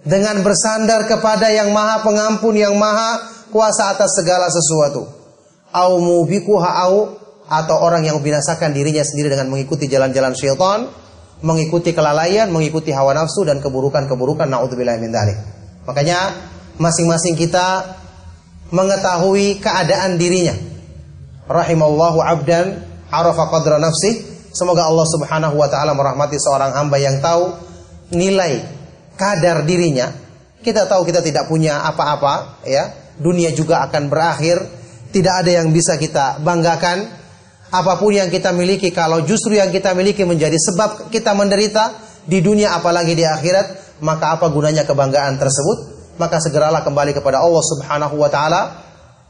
dengan bersandar kepada yang maha pengampun, yang maha kuasa atas segala sesuatu. Au mubikuha, atau orang yang membinasakan dirinya sendiri dengan mengikuti jalan-jalan syaitan, mengikuti kelalaian, mengikuti hawa nafsu dan keburukan-keburukan, naudzubillahi min dzalik. Makanya masing-masing kita mengetahui keadaan dirinya. Rahimallahu 'abdan arafa qadra nafsih. Semoga Allah Subhanahu wa taala merahmati seorang hamba yang tahu nilai kadar dirinya. Kita tahu kita tidak punya apa-apa, ya. Dunia juga akan berakhir, tidak ada yang bisa kita banggakan. Apapun yang kita miliki, kalau justru yang kita miliki menjadi sebab kita menderita di dunia apalagi di akhirat, maka apa gunanya kebanggaan tersebut? Maka segeralah kembali kepada Allah Subhanahu wa taala,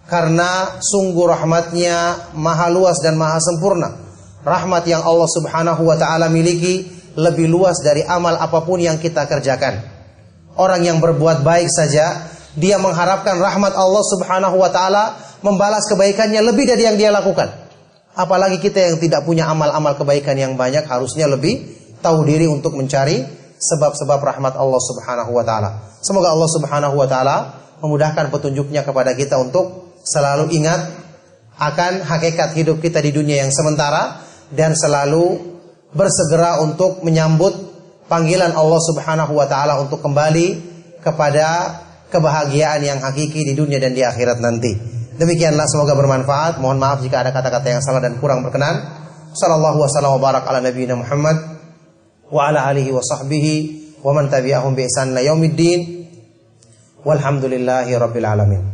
karena sungguh rahmatnya maha luas dan maha sempurna. Rahmat yang Allah Subhanahu wa taala miliki lebih luas dari amal apapun yang kita kerjakan. Orang yang berbuat baik saja, dia mengharapkan rahmat Allah Subhanahu wa taala membalas kebaikannya lebih dari yang dia lakukan. Apalagi kita yang tidak punya amal-amal kebaikan yang banyak, harusnya lebih tahu diri untuk mencari sebab-sebab rahmat Allah Subhanahu wa taala. Semoga Allah Subhanahu wa taala memudahkan petunjuknya kepada kita untuk selalu ingat akan hakikat hidup kita di dunia yang sementara, dan selalu bersegera untuk menyambut panggilan Allah Subhanahu wa taala untuk kembali kepada kebahagiaan yang hakiki di dunia dan di akhirat nanti. Demikianlah, semoga bermanfaat. Mohon maaf jika ada kata-kata yang salah dan kurang berkenan. Sallallahu wasallam wa barak ala nabiyina Muhammad wa ala alihi wa sahbihi wa man tabi'ahum bi ihsan ila yaumiddin. Walhamdulillahi rabbil alamin.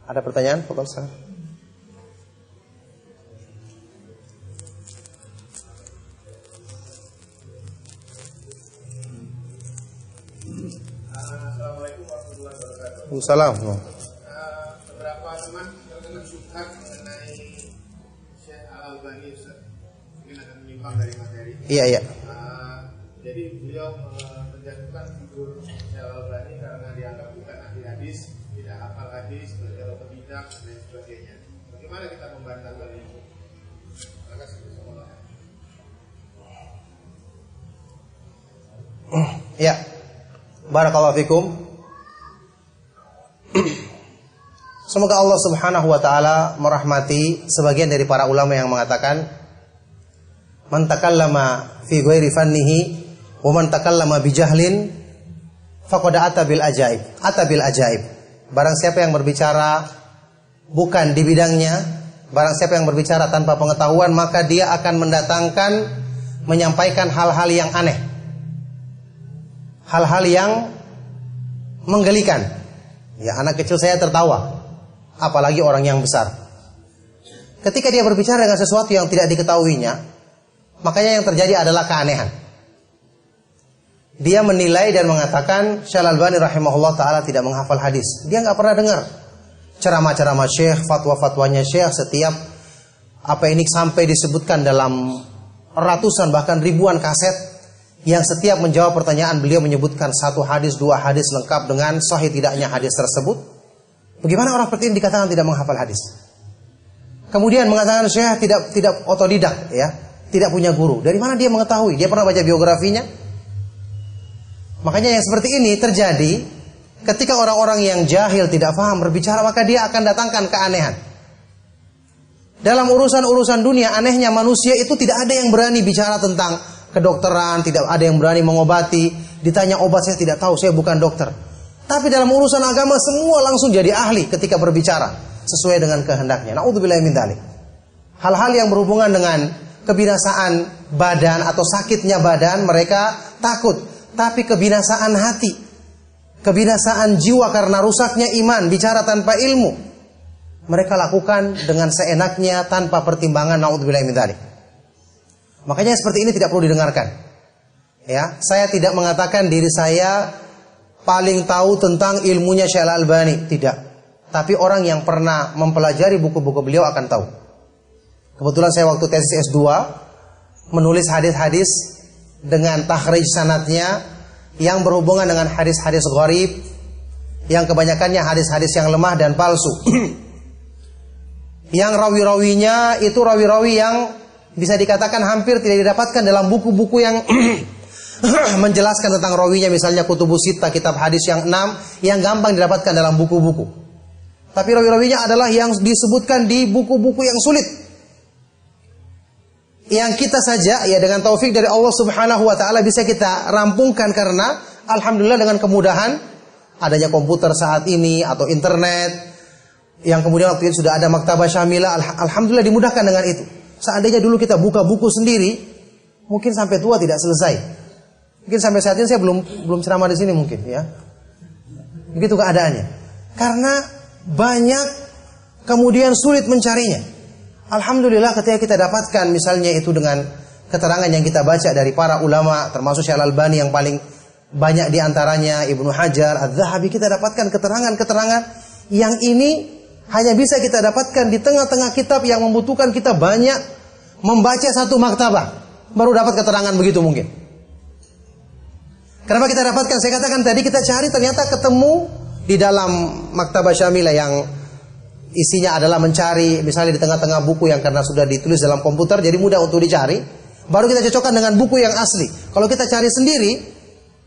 Ada pertanyaan, Pak Ustaz? Assalamualaikum warahmatullahi wabarakatuh. Waalaikumsalam. Beberapa teman terkena syubhat mengenai Syekh Al-Albani, Ustaz. Mungkin akan menyimpang dari materi. Iya. Jadi beliau menjatuhkan figur Syekh Al-Albani karena dianggap bukan ahli hadis, tidak hafal hadis, belajar otodidak dan sebagainya. Bagaimana kita membantah hal itu? Terima kasih. Ya. Barakallahu fikum. Semoga Allah Subhanahu wa taala merahmati sebagian dari para ulama yang mengatakan, man takallama fi ghairi fannihi wa man takallama bi jahlin faqad ata bil ajaib. Barang siapa yang berbicara bukan di bidangnya, barang siapa yang berbicara tanpa pengetahuan, maka dia akan menyampaikan hal-hal yang aneh, hal-hal yang menggelikan. Ya, anak kecil saya tertawa, apalagi orang yang besar. Ketika dia berbicara dengan sesuatu yang tidak diketahuinya, makanya yang terjadi adalah keanehan. Dia menilai dan mengatakan Syekh Al-Albani rahimahullah ta'ala tidak menghafal hadis. Dia nggak pernah dengar ceramah-ceramah Syekh, fatwa-fatwanya Syekh. Setiap apa ini sampai disebutkan dalam ratusan bahkan ribuan kaset, yang setiap menjawab pertanyaan beliau menyebutkan satu hadis, dua hadis lengkap dengan sahih tidaknya hadis tersebut. Bagaimana orang seperti ini dikatakan tidak menghafal hadis? Kemudian mengatakan Syekh tidak otodidak, ya, tidak punya guru. Dari mana dia mengetahui? Dia pernah baca biografinya? Makanya yang seperti ini terjadi ketika orang-orang yang jahil tidak paham berbicara, maka dia akan datangkan keanehan. Dalam urusan-urusan dunia, anehnya manusia itu tidak ada yang berani bicara tentang kedokteran, tidak ada yang berani mengobati. Ditanya obat, saya tidak tahu, saya bukan dokter. Tapi dalam urusan agama semua langsung jadi ahli ketika berbicara sesuai dengan kehendaknya. Naudzubillahi min dzalik. Hal-hal yang berhubungan dengan kebinasaan badan atau sakitnya badan mereka takut, tapi kebinasaan hati, kebinasaan jiwa karena rusaknya iman, bicara tanpa ilmu, mereka lakukan dengan seenaknya tanpa pertimbangan. Naudzubillahi min dzalik. Makanya seperti ini tidak perlu didengarkan. Ya, saya tidak mengatakan diri saya paling tahu tentang ilmunya Syekh Al-Albani, tidak. Tapi orang yang pernah mempelajari buku-buku beliau akan tahu. Kebetulan saya waktu tesis S2 menulis hadis-hadis dengan takhrij sanadnya yang berhubungan dengan hadis-hadis gharib, yang kebanyakannya hadis-hadis yang lemah dan palsu. Yang rawi-rawinya itu rawi-rawi yang bisa dikatakan hampir tidak didapatkan dalam buku-buku yang menjelaskan tentang rawinya, misalnya Kutubus Sittah, kitab hadis yang 6 yang gampang didapatkan dalam buku-buku. Tapi rawi-rawinya adalah yang disebutkan di buku-buku yang sulit. Yang kita saja ya dengan taufik dari Allah Subhanahu wa taala bisa kita rampungkan karena alhamdulillah dengan kemudahan adanya komputer saat ini atau internet yang kemudian waktu itu sudah ada maktabah syamilah, alhamdulillah dimudahkan dengan itu. Seandainya dulu kita buka buku sendiri, mungkin sampai tua tidak selesai. Mungkin sampai saat ini saya belum ceramah di sini mungkin ya. Begitu keadaannya. Karena banyak kemudian sulit mencarinya. Alhamdulillah ketika kita dapatkan misalnya itu dengan keterangan yang kita baca dari para ulama, termasuk Syekh Al-Albani yang paling banyak diantaranya, Ibnu Hajar, Adz-Dzahabi, kita dapatkan keterangan-keterangan yang ini hanya bisa kita dapatkan di tengah-tengah kitab yang membutuhkan kita banyak membaca satu maktabah. Baru dapat keterangan begitu mungkin. Kenapa kita dapatkan? Saya katakan tadi kita cari ternyata ketemu di dalam maktabah syamilah yang isinya adalah mencari misalnya di tengah-tengah buku yang karena sudah ditulis dalam komputer jadi mudah untuk dicari. Baru kita cocokkan dengan buku yang asli. Kalau kita cari sendiri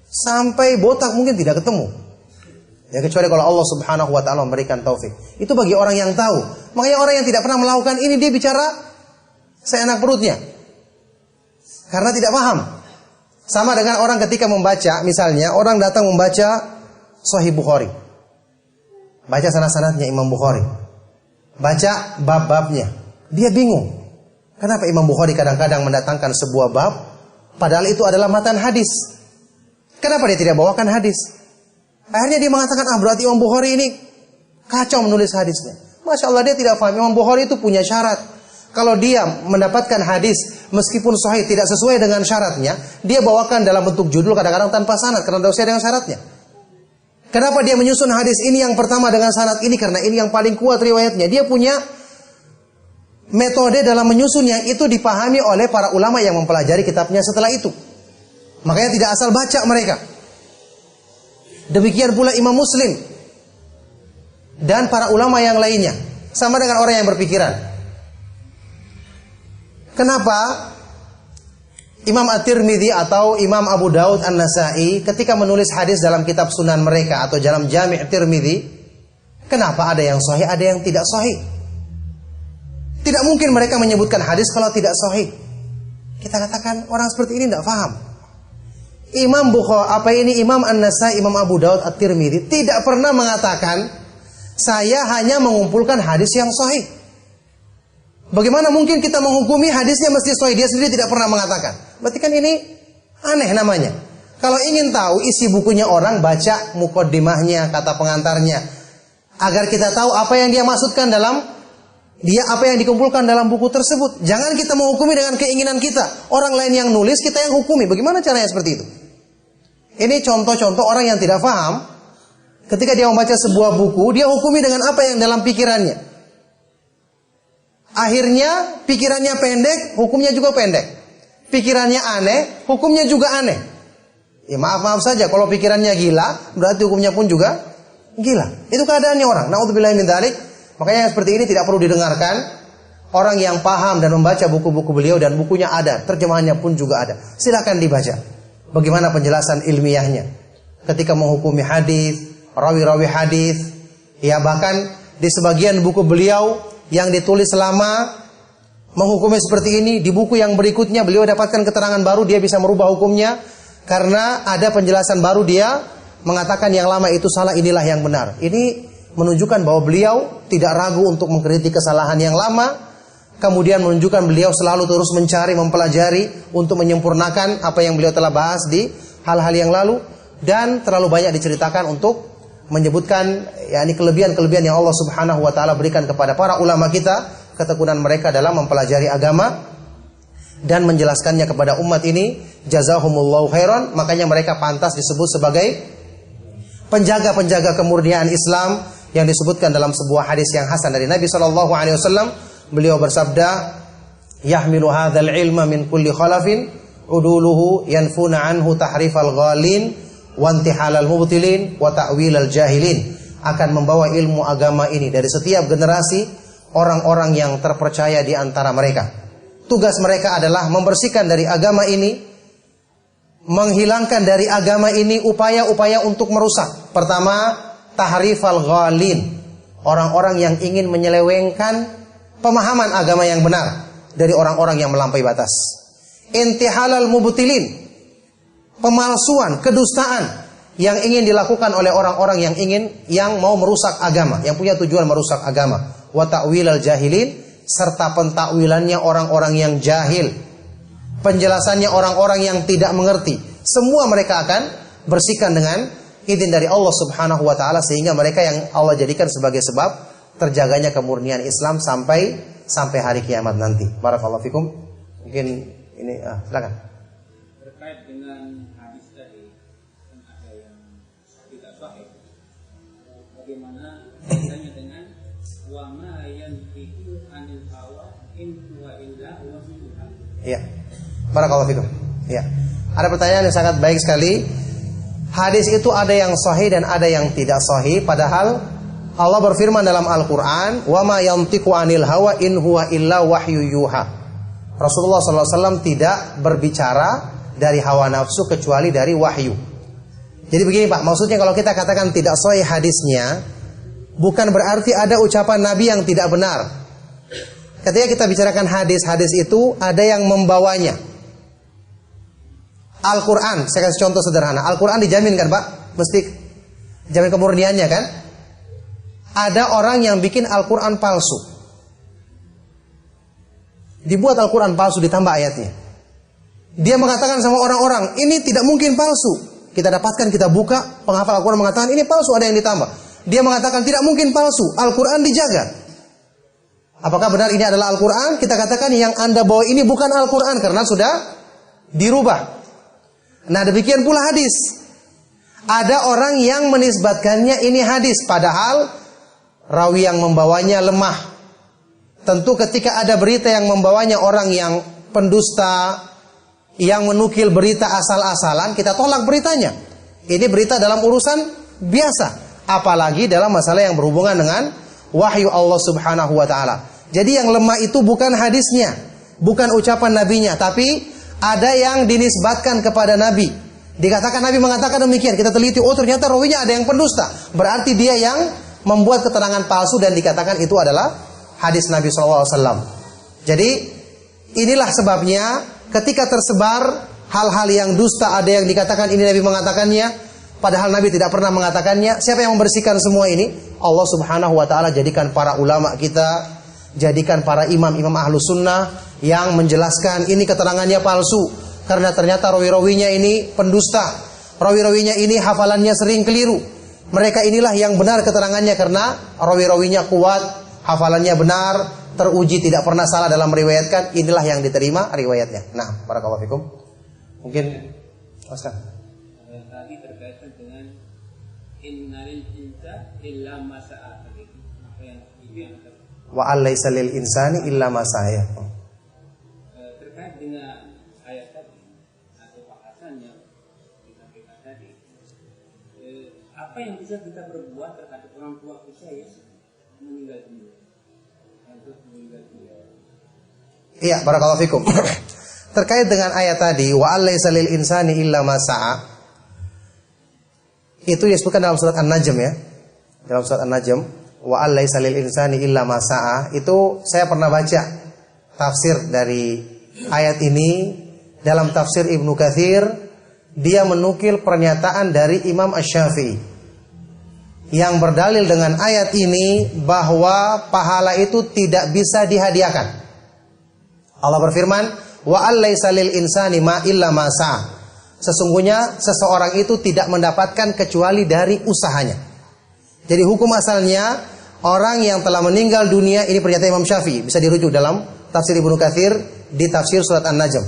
sampai botak mungkin tidak ketemu. Ya kecuali kalau Allah Subhanahu wa taala memberikan taufik. Itu bagi orang yang tahu. Makanya orang yang tidak pernah melakukan ini dia bicara seenak perutnya. Karena tidak paham. Sama dengan orang ketika membaca, misalnya orang datang membaca Sahih Bukhari. Baca sanad-sanadnya Imam Bukhari. Baca bab-babnya. Dia bingung. Kenapa Imam Bukhari kadang-kadang mendatangkan sebuah bab padahal itu adalah matan hadis? Kenapa dia tidak bawakan hadis? Akhirnya dia mengatakan, berarti Imam Bukhari ini kacau menulis hadisnya. Masya Allah dia tidak paham. Imam Bukhari itu punya syarat. Kalau dia mendapatkan hadis meskipun sahih tidak sesuai dengan syaratnya, dia bawakan dalam bentuk judul kadang-kadang tanpa sanad karena tidak sesuai dengan syaratnya. Kenapa dia menyusun hadis ini yang pertama dengan sanad ini? Karena ini yang paling kuat riwayatnya. Dia punya metode dalam menyusun yang itu dipahami oleh para ulama yang mempelajari kitabnya setelah itu. Makanya tidak asal baca mereka. Demikian pula Imam Muslim dan para ulama yang lainnya. Sama dengan orang yang berpikiran. Kenapa Imam At-Tirmidzi atau Imam Abu Daud An-Nasai ketika menulis hadis dalam kitab sunan mereka atau dalam Jami' Tirmidzi, kenapa ada yang sahih, ada yang tidak sahih? Tidak mungkin mereka menyebutkan hadis kalau tidak sahih. Kita katakan orang seperti ini tidak paham. Imam Bukhari, Imam An-Nasai, Imam Abu Daud At-Tirmidzi tidak pernah mengatakan saya hanya mengumpulkan hadis yang sahih. Bagaimana mungkin kita menghukumi hadisnya mesti sahih? Dia sendiri tidak pernah mengatakan. Berarti kan ini aneh namanya. Kalau ingin tahu isi bukunya orang, baca muqaddimahnya, kata pengantarnya. Agar kita tahu apa yang dia maksudkan dalam apa yang dikumpulkan dalam buku tersebut. Jangan kita menghukumi dengan keinginan kita. Orang lain yang nulis, kita yang hukumi. Bagaimana caranya seperti itu? Ini contoh-contoh orang yang tidak paham. Ketika dia membaca sebuah buku, dia hukumi dengan apa yang dalam pikirannya. Akhirnya pikirannya pendek, hukumnya juga pendek. Pikirannya aneh, hukumnya juga aneh. Ya maaf saja, kalau pikirannya gila, berarti hukumnya pun juga gila. Itu keadaannya orang. Na'udzubillahi min dzalik. Makanya yang seperti ini tidak perlu didengarkan. Orang yang paham dan membaca buku-buku beliau dan bukunya ada, terjemahannya pun juga ada. Silakan dibaca. Bagaimana penjelasan ilmiahnya ketika menghukumi hadis, rawi-rawi hadis, ya bahkan di sebagian buku beliau yang ditulis lama menghukumi seperti ini, di buku yang berikutnya beliau dapatkan keterangan baru, dia bisa merubah hukumnya karena ada penjelasan baru, dia mengatakan yang lama itu salah, inilah yang benar. Ini menunjukkan bahwa beliau tidak ragu untuk mengkritik kesalahan yang lama, kemudian menunjukkan beliau selalu terus mencari, mempelajari untuk menyempurnakan apa yang beliau telah bahas di hal-hal yang lalu, dan terlalu banyak diceritakan untuk menyebutkan yakni kelebihan-kelebihan yang Allah Subhanahu wa taala berikan kepada para ulama kita, ketekunan mereka dalam mempelajari agama dan menjelaskannya kepada umat ini. Jazahumullahu khairan. Makanya mereka pantas disebut sebagai penjaga-penjaga kemurnian Islam yang disebutkan dalam sebuah hadis yang hasan dari Nabi sallallahu alaihi wasallam. Beliau bersabda, "Yahmilu hadzal ilma min kulli khalafin uduluhu yanfuna anhu tahrifal ghalin wa intihalal mubtilin wa ta'wilal jahilin." Akan membawa ilmu agama ini dari setiap generasi orang-orang yang terpercaya di antara mereka. Tugas mereka adalah membersihkan dari agama ini, menghilangkan dari agama ini upaya-upaya untuk merusak. Pertama, tahrifal ghalin, orang-orang yang ingin menyelewengkan pemahaman agama yang benar dari orang-orang yang melampaui batas. Intihalal mubtilin, pemalsuan, kedustaan yang ingin dilakukan oleh orang-orang yang mau merusak agama, yang punya tujuan merusak agama. Wa ta'wilal jahilin, serta pentakwilannya orang-orang yang jahil, penjelasannya orang-orang yang tidak mengerti. Semua mereka akan bersihkan dengan izin dari Allah Subhanahu wa taala, sehingga mereka yang Allah jadikan sebagai sebab terjaganya kemurnian Islam sampai hari kiamat nanti. Barakallahu fikum. Mungkin ini silakan. Terkait dengan hadis tadi kan ada yang tidak sahih. Bagaimana kaitannya dengan wa ma yantiqu anil hawa in huwa illa wahyuha. Iya. Barakallahu fikum. Iya. Ada pertanyaan yang sangat baik sekali. Hadis itu ada yang sahih dan ada yang tidak sahih, padahal Allah berfirman dalam Al-Qur'an, "Wa ma yantiqu anil hawa in huwa illa wahyu yuha." Rasulullah SAW tidak berbicara dari hawa nafsu kecuali dari wahyu. Jadi begini Pak, maksudnya kalau kita katakan tidak sahih hadisnya, bukan berarti ada ucapan Nabi yang tidak benar. Ketika kita bicarakan hadis-hadis itu, ada yang membawanya. Al-Quran, saya kasih contoh sederhana. Al-Quran dijamin kan Pak? Mesti jamin kemurniannya kan? Ada orang yang bikin Al-Quran palsu. Dibuat Al-Quran palsu, ditambah ayatnya. Dia mengatakan sama orang-orang, ini tidak mungkin palsu. Kita dapatkan, kita buka, penghafal Al-Quran mengatakan, ini palsu, ada yang ditambah. Dia mengatakan, tidak mungkin palsu, Al-Quran dijaga. Apakah benar ini adalah Al-Quran? Kita katakan yang Anda bawa ini bukan Al-Quran, karena sudah dirubah. Nah demikian pula hadis. Ada orang yang menisbatkannya ini hadis, padahal rawi yang membawanya lemah. Tentu ketika ada berita yang membawanya orang yang pendusta, yang menukil berita asal-asalan, kita tolak beritanya. Ini berita dalam urusan biasa, apalagi dalam masalah yang berhubungan dengan wahyu Allah Subhanahu wa taala. Jadi yang lemah itu bukan hadisnya, bukan ucapan nabinya, tapi ada yang dinisbatkan kepada Nabi. Dikatakan Nabi mengatakan demikian. Kita teliti, oh ternyata rawinya ada yang pendusta. Berarti dia yang membuat keterangan palsu dan dikatakan itu adalah hadis Nabi SAW. Jadi inilah sebabnya ketika tersebar hal-hal yang dusta, ada yang dikatakan ini Nabi mengatakannya, padahal Nabi tidak pernah mengatakannya. Siapa yang membersihkan semua ini? Allah Subhanahu wa taala jadikan para ulama kita, jadikan para imam-imam ahlus sunnah yang menjelaskan ini keterangannya palsu karena ternyata rawi-rawinya ini pendusta, rawi-rawinya ini hafalannya sering keliru. Mereka inilah yang benar keterangannya karena rawi-rawinya kuat, hafalannya benar, teruji tidak pernah salah dalam meriwayatkan. Inilah yang diterima riwayatnya. Nah, barakallahu fikum. Mungkin Oscar. Tadi terkaitan dengan innalil insa illa ma sa'a. Apa yang dibilang wa alaysa lil insani illa ma sa'a. Terkait dengan ayat tadi atau bahasan yang disampaikan tadi, apa yang bisa kita berbuat terhadap orang tua kita yang meninggal dunia? Iya, barakallahu fikum. Terkait dengan ayat tadi, wa alaysa lil insani illa ma sa'a. Itu disebutkan dalam surat An-Najm ya. Dalam surat An-Najm, wa alaysa lil insani illa ma sa'a. Itu saya pernah baca tafsir dari ayat ini dalam tafsir Ibnu Katsir. Dia menukil pernyataan dari Imam Asy-Syafi'i yang berdalil dengan ayat ini bahwa pahala itu tidak bisa dihadiahkan. Allah berfirman, wa alaysa lil insani ma illa ma sa'a. Sesungguhnya seseorang itu tidak mendapatkan kecuali dari usahanya. Jadi hukum asalnya orang yang telah meninggal dunia, ini pernyataan Imam Syafi'i, bisa dirujuk dalam tafsir Ibnu Katsir di tafsir surat An-Najm,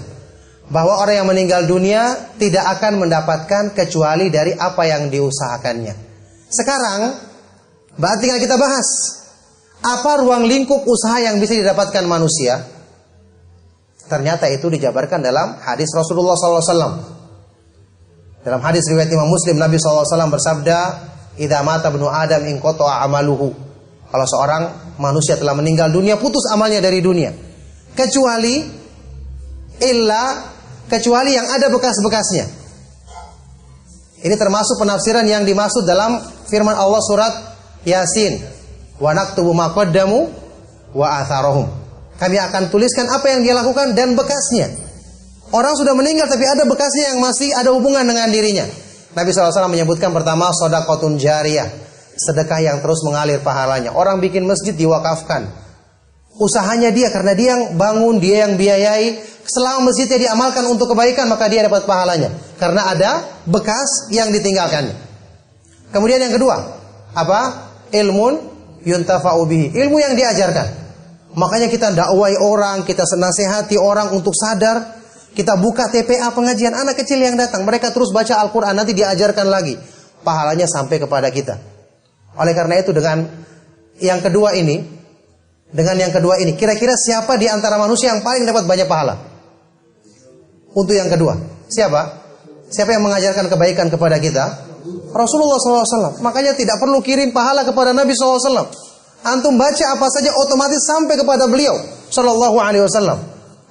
bahwa orang yang meninggal dunia tidak akan mendapatkan kecuali dari apa yang diusahakannya. Sekarang Berarti tinggal kita bahas. Apa ruang lingkup usaha yang bisa didapatkan manusia? Ternyata itu dijabarkan dalam hadis Rasulullah SAW. Dalam hadis riwayat Imam Muslim, Nabi SAW bersabda, "Idza mata ibnu Adam inqata'a amaluhu." Kalau seorang manusia telah meninggal dunia, putus amalnya dari dunia. Kecuali yang ada bekas-bekasnya. Ini termasuk penafsiran yang dimaksud dalam firman Allah surat Yasin. Wa naktubu ma qaddamu wa atharahum. Kami akan tuliskan apa yang dia lakukan dan bekasnya. Orang sudah meninggal tapi ada bekasnya yang masih ada hubungan dengan dirinya. Nabi SAW menyebutkan pertama, shadaqatun jariyah, sedekah yang terus mengalir pahalanya. Orang bikin masjid diwakafkan. Usahanya dia, karena dia yang bangun, dia yang biayai. Selama masjidnya diamalkan untuk kebaikan, maka dia dapat pahalanya. Karena ada bekas yang ditinggalkannya. Kemudian yang kedua, apa? Ilmun yuntafa'u bihi. Ilmu yang diajarkan. Makanya kita dakwai orang, kita nasihati orang untuk sadar. Kita buka TPA pengajian, anak kecil yang datang, mereka terus baca Al-Quran, nanti diajarkan lagi. Pahalanya sampai kepada kita. Oleh karena itu dengan yang kedua ini, kira-kira siapa di antara manusia yang paling dapat banyak pahala? Untuk yang kedua, siapa? Siapa yang mengajarkan kebaikan kepada kita? Rasulullah SAW. Makanya tidak perlu kirim pahala kepada Nabi SAW. Antum baca apa saja otomatis sampai kepada beliau Sallallahu Alaihi Wasallam.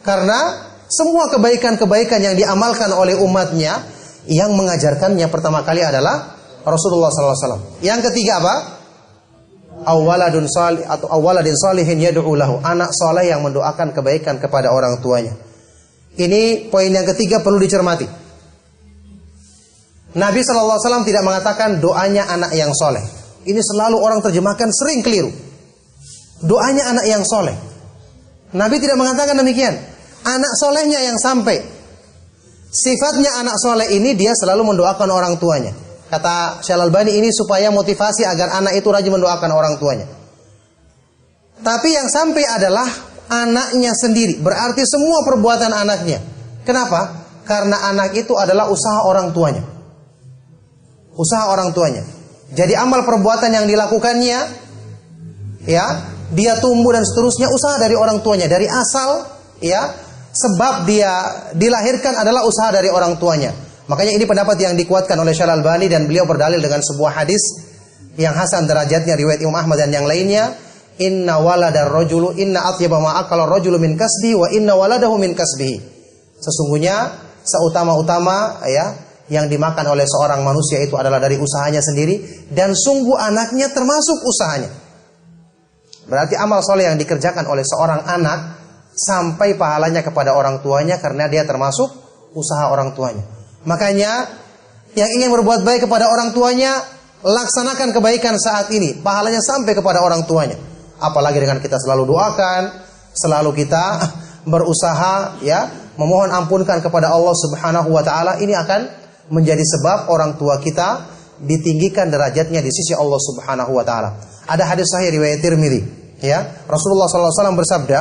Karena semua kebaikan-kebaikan yang diamalkan oleh umatnya, yang mengajarkannya pertama kali adalah Rasulullah SAW. Yang ketiga apa? Awaladun salih atau awaladin salihin yad'u lahu. Anak saleh yang mendoakan kebaikan kepada orang tuanya. Ini poin yang ketiga perlu dicermati. Nabi SAW tidak mengatakan doanya anak yang soleh. Ini selalu orang terjemahkan sering keliru. Doanya anak yang soleh. Nabi tidak mengatakan demikian. Anak solehnya yang sampai. Sifatnya anak soleh ini dia selalu mendoakan orang tuanya. Kata Syekh Al-Albani ini supaya motivasi agar anak itu rajin mendoakan orang tuanya. Tapi yang sampai adalah anaknya sendiri. Berarti semua perbuatan anaknya. Kenapa? Karena anak itu adalah usaha orang tuanya. Usaha orang tuanya. Jadi amal perbuatan yang dilakukannya, ya, dia tumbuh dan seterusnya usaha dari orang tuanya. Dari asal, ya, sebab dia dilahirkan adalah usaha dari orang tuanya. Makanya ini pendapat yang dikuatkan oleh Syekh Al-Albani dan beliau berdalil dengan sebuah hadis yang hasan derajatnya riwayat Imam Ahmad dan yang lainnya. Inna waladar rajulu inna atyaba ma akala rajulu min kasbi wa inna waladahu min kasbihi. Sesungguhnya seutama-utama ya yang dimakan oleh seorang manusia itu adalah dari usahanya sendiri, dan sungguh anaknya termasuk usahanya. Berarti amal soleh yang dikerjakan oleh seorang anak sampai pahalanya kepada orang tuanya karena dia termasuk usaha orang tuanya. Makanya yang ingin berbuat baik kepada orang tuanya, laksanakan kebaikan saat ini, pahalanya sampai kepada orang tuanya. Apalagi dengan kita selalu doakan, selalu kita berusaha ya memohon ampunkan kepada Allah Subhanahu wa taala, ini akan menjadi sebab orang tua kita ditinggikan derajatnya di sisi Allah Subhanahu wa taala. Ada hadis sahih riwayat Tirmidzi, ya. Rasulullah SAW bersabda,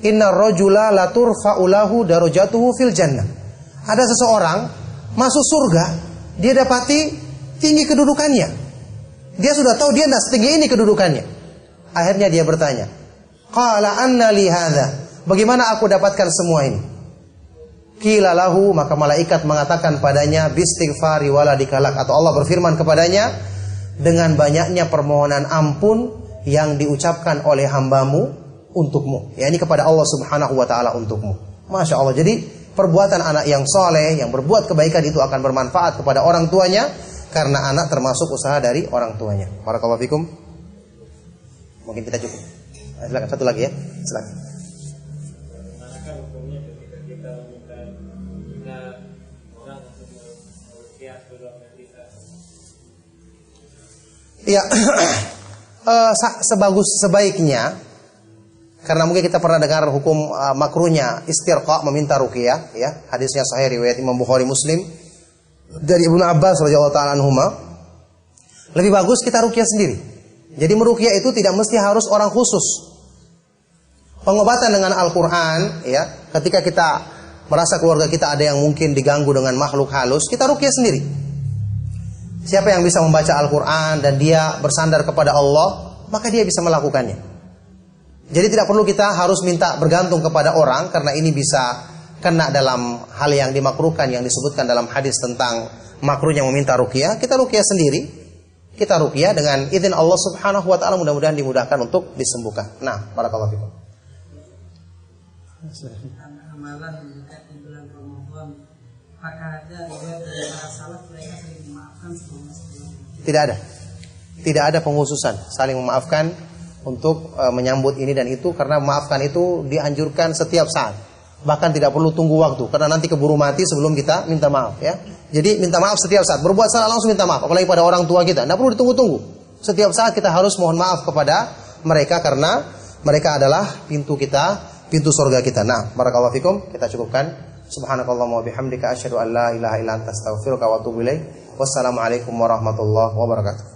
"Innar rajula la turfa'u lahu darajatuhu fil jannah." Ada seseorang masuk surga, dia dapati tinggi kedudukannya. Dia sudah tahu dia tidak setinggi ini kedudukannya. Akhirnya dia bertanya, "Qala anna li hadza?" Bagaimana aku dapatkan semua ini? Qila lahu, maka malaikat mengatakan padanya, "Bistighfari waladikalak." Atau Allah berfirman kepadanya, dengan banyaknya permohonan ampun yang diucapkan oleh hambamu untukmu. Ya, ini kepada Allah Subhanahu wa taala untukmu. Masya Allah. Jadi perbuatan anak yang soleh, yang berbuat kebaikan itu akan bermanfaat kepada orang tuanya, karena anak termasuk usaha dari orang tuanya. Barakallahu fikum. Mungkin kita cukup. Silakan satu lagi ya. Silakan. Manakah hukumnya ketika kita meminta orang untuk meruqyah keluarga kita? Ya, sebaiknya, karena mungkin kita pernah dengar hukum makruhnya istirqa, meminta ruqyah, ya. Hadisnya sahih riwayat Imam Bukhari Muslim dari Ibnu Abbas radhiyallahu taala anhuma. Lebih bagus kita ruqyah sendiri. Jadi meruqyah itu tidak mesti harus orang khusus. Pengobatan dengan Al-Qur'an, ya, ketika kita merasa keluarga kita ada yang mungkin diganggu dengan makhluk halus, kita ruqyah sendiri. Siapa yang bisa membaca Al-Quran dan dia bersandar kepada Allah, maka dia bisa melakukannya. Jadi tidak perlu kita harus minta bergantung kepada orang, karena ini bisa kena dalam hal yang dimakruhkan yang disebutkan dalam hadis tentang makruhnya meminta ruqyah. Kita ruqyah sendiri, kita ruqyah dengan izin Allah Subhanahu wa taala, mudah-mudahan dimudahkan untuk disembuhkan. Nah, barakallahu fikum. Amalan dekat di bulan Ramadan, apakah ada riwayat dari para salaf mereka saling memaafkan sebelum? Tidak ada. Tidak ada penghususan saling memaafkan untuk menyambut ini dan itu, karena memaafkan itu dianjurkan setiap saat. Bahkan tidak perlu tunggu waktu, karena nanti keburu mati sebelum kita minta maaf, ya. Jadi minta maaf setiap saat, berbuat salah langsung minta maaf, apalagi pada orang tua kita. Tidak perlu ditunggu-tunggu. Setiap saat kita harus mohon maaf kepada mereka, karena mereka adalah pintu kita, pintu surga kita. Nah, barakallahu fikum, kita cukupkan. Subhanakallahumma wa bihamdika asyhadu an la ilaha illa anta astaghfiruka wa atubu ilaik. Wassalamualaikum warahmatullahi wabarakatuh.